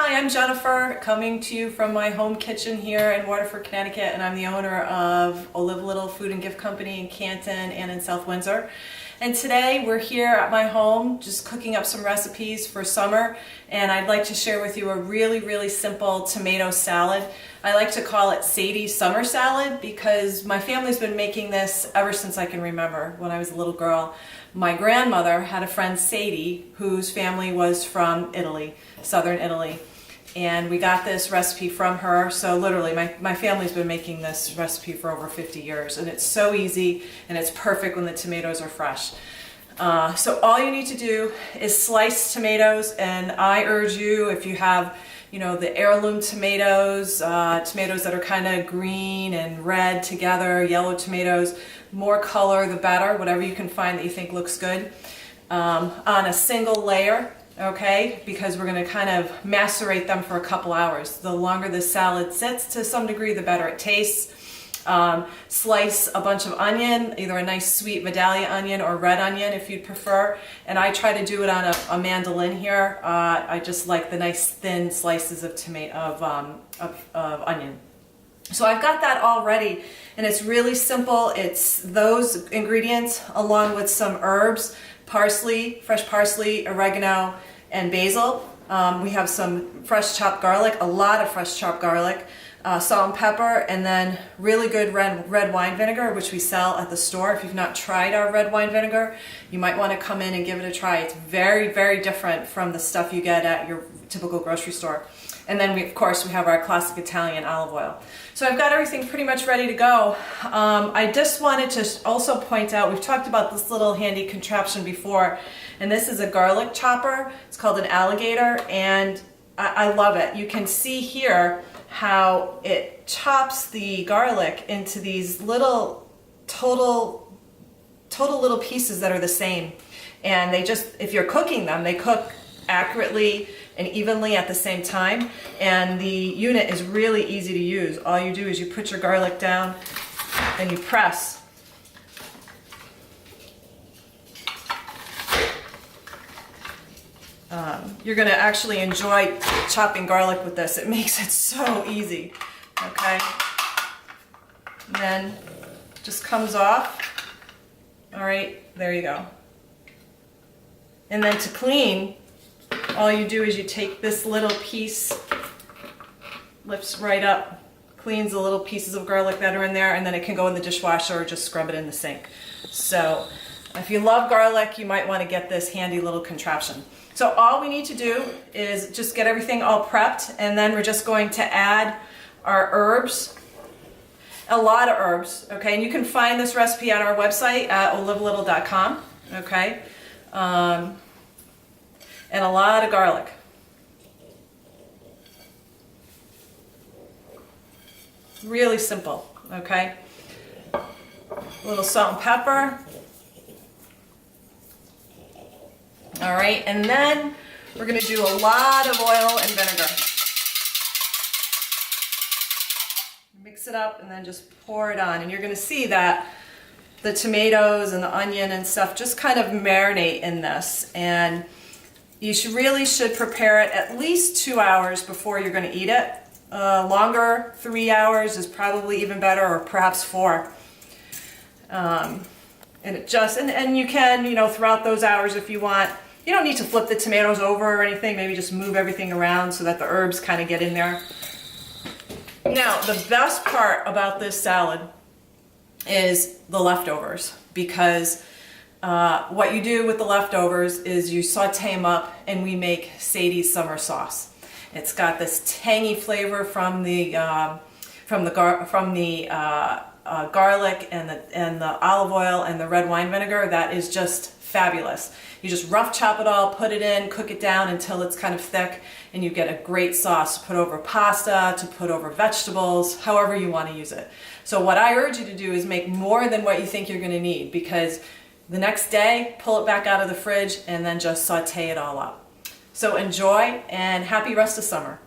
Hi, I'm Jennifer, coming to you from my home kitchen here in Waterford, Connecticut, and I'm the owner of Live Little Food and Gift Company in Canton and in South Windsor. And today we're here at my home just cooking up some recipes for summer, and I'd like to share with you a really simple tomato salad. I like to call it Sadie summer salad because my family's been making this ever since I can remember. When I was a little girl, my grandmother had a friend, Sadie, whose family was from Italy, southern Italy. And we got this recipe from her. So literally my family's been making this recipe for over 50 years, and it's so easy and it's perfect when the tomatoes are fresh. So all you need to do is slice tomatoes, and I urge you, if you have the heirloom tomatoes, tomatoes that are kind of green and red together, yellow tomatoes, more color the better, whatever you can find that you think looks good, on a single layer. Okay, because we're going to kind of macerate them for a couple hours. The longer the salad sits, to some degree, the better it tastes. Slice a bunch of onion, either a nice sweet Vidalia onion or red onion if you'd prefer. And I try to do it on a mandolin here. I just like the nice thin slices of onion. So I've got that all ready, and it's really simple. It's those ingredients along with some herbs, parsley, fresh parsley, oregano, and basil. We have some fresh chopped garlic, a lot of fresh chopped garlic, salt and pepper, and then really good red wine vinegar, which we sell at the store. If you've not tried our red wine vinegar, you might want to come in and give it a try. It's very different from the stuff you get at your typical grocery store. And then of course we have our classic Italian olive oil. So I've got everything pretty much ready to go. I just wanted to also point out, we've talked about this little handy contraption before, and this is a garlic chopper. It's called an alligator, and I love it. You can see here how it chops the garlic into these little total little pieces that are the same. And they just, if you're cooking them, they cook accurately and evenly at the same time, and the unit is really easy to use. All you do is you put your garlic down and you press. You're going to actually enjoy chopping garlic with this. It makes it so easy. Okay, and then just comes off. All right, there you go. And then to clean, all you do is you take this little piece, lifts right up, cleans the little pieces of garlic that are in there, and then it can go in the dishwasher or just scrub it in the sink. So if you love garlic, you might want to get this handy little contraption. So all we need to do is just get everything all prepped, and then we're just going to add our herbs, a lot of herbs, okay? And you can find this recipe on our website at olivelittle.com, okay? And a lot of garlic. Really simple, okay? A little salt and pepper. All right, and then we're going to do a lot of oil and vinegar. Mix it up and then just pour it on, and you're going to see that the tomatoes and the onion and stuff just kind of marinate in this, and you really should prepare it at least 2 hours before you're going to eat it. Longer, 3 hours is probably even better, or perhaps 4. And it just, and you can, throughout those hours if you want. You don't need to flip the tomatoes over or anything. Maybe just move everything around so that the herbs kind of get in there. Now, the best part about this salad is the leftovers, because what you do with the leftovers is you saute them up, and we make Sadie's summer sauce. It's got this tangy flavor from the garlic and the olive oil and the red wine vinegar that is just fabulous. You just rough chop it all, put it in, cook it down until it's kind of thick, and you get a great sauce to put over pasta, to put over vegetables, however you want to use it. So what I urge you to do is make more than what you think you're going to need, because the next day, pull it back out of the fridge and then just saute it all up. So enjoy, and happy rest of summer.